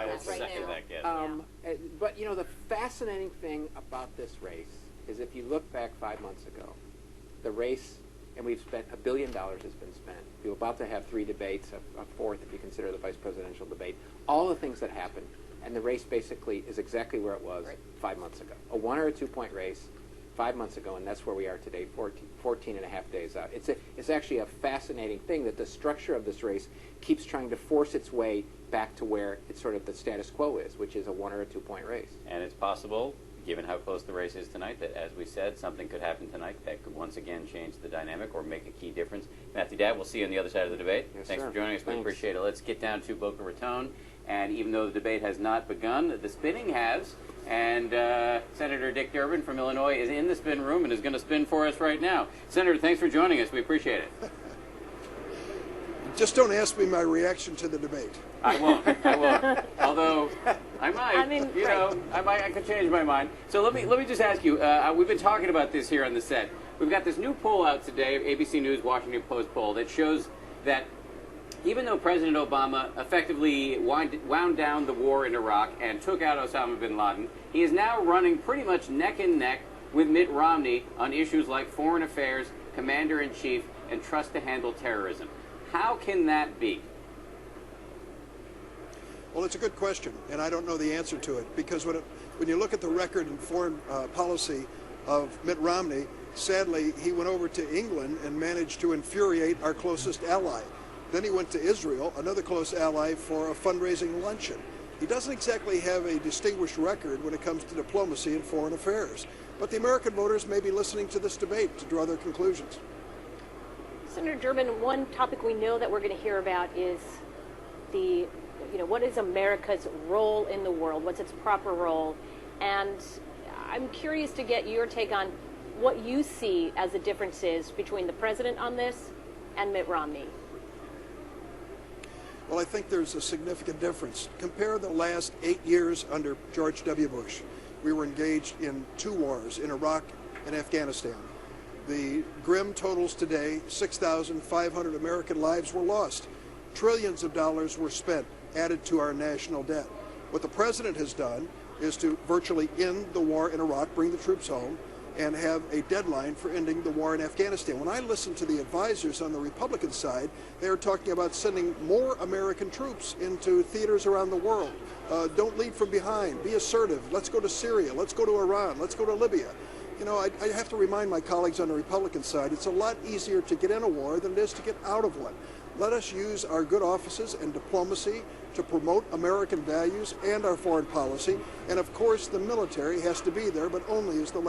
Yeah, that's right second now. that kid. But, you know, the fascinating thing about this race is if you look back 5 months ago, the race, and we've spent $1 billion has been spent. We're about to have 3 debates, a fourth if you consider the vice presidential debate. All the things that happened, and the race basically is exactly where it was 5 months ago. A 1 or a 2 point race 5 months ago, and that's where we are today, 14 and a half days out. It's actually a fascinating thing that the structure of this race keeps trying to force its way back to where it's sort of the status quo is, which is a 1 or a 2 point race. And it's possible, given how close the race is tonight, that, as we said, something could happen tonight that could once again change the dynamic or make a key difference. Matthew Dad, we'll see you on the other side of the debate. Yes, Thanks sir. for joining us. We Thanks. appreciate it. Let's get down to Boca Raton. And even though the debate has not begun, the spinning has. And Senator Dick Durbin from Illinois is in the spin room and is going to spin for us right now. Senator, thanks for joining us. We appreciate it. Just don't ask me my reaction to the debate. I won't. I won't. Although I might. I mean, you know, I could change my mind. So let me just ask you. We've been talking about this here on the set. We've got this new poll out today, ABC News Washington Post poll, that shows that even though President Obama effectively wound down the war in Iraq and took out Osama bin Laden, he is now running pretty much neck and neck with Mitt Romney on issues like foreign affairs, commander-in-chief, and trust to handle terrorism. How can that be? Well, it's a good question, and I don't know the answer to it, because when you look at the record in foreign policy of Mitt Romney, sadly, he went over to England and managed to infuriate our closest ally. Then he went to Israel, another close ally, for a fundraising luncheon. He doesn't exactly have a distinguished record when it comes to diplomacy and foreign affairs. But the American voters may be listening to this debate to draw their conclusions. Senator Durbin, one topic we know that we're going to hear about is what is America's role in the world? What's its proper role? And I'm curious to get your take on what you see as the differences between the president on this and Mitt Romney. Well, I think there's a significant difference. Compare the last 8 years under George W. Bush. We were engaged in 2 wars, in Iraq and Afghanistan. The grim totals today, 6,500 American lives were lost. Trillions of dollars were spent, added to our national debt. What the president has done is to virtually end the war in Iraq, bring the troops home, and have a deadline for ending the war in Afghanistan. When I listen to the advisors on the Republican side, they are talking about sending more American troops into theaters around the world. Don't lead from behind. Be assertive. Let's go to Syria. Let's go to Iran. Let's go to Libya. You know, I have to remind my colleagues on the Republican side, it's a lot easier to get in a war than it is to get out of one. Let us use our good offices and diplomacy to promote American values and our foreign policy. And of course, the military has to be there, but only as the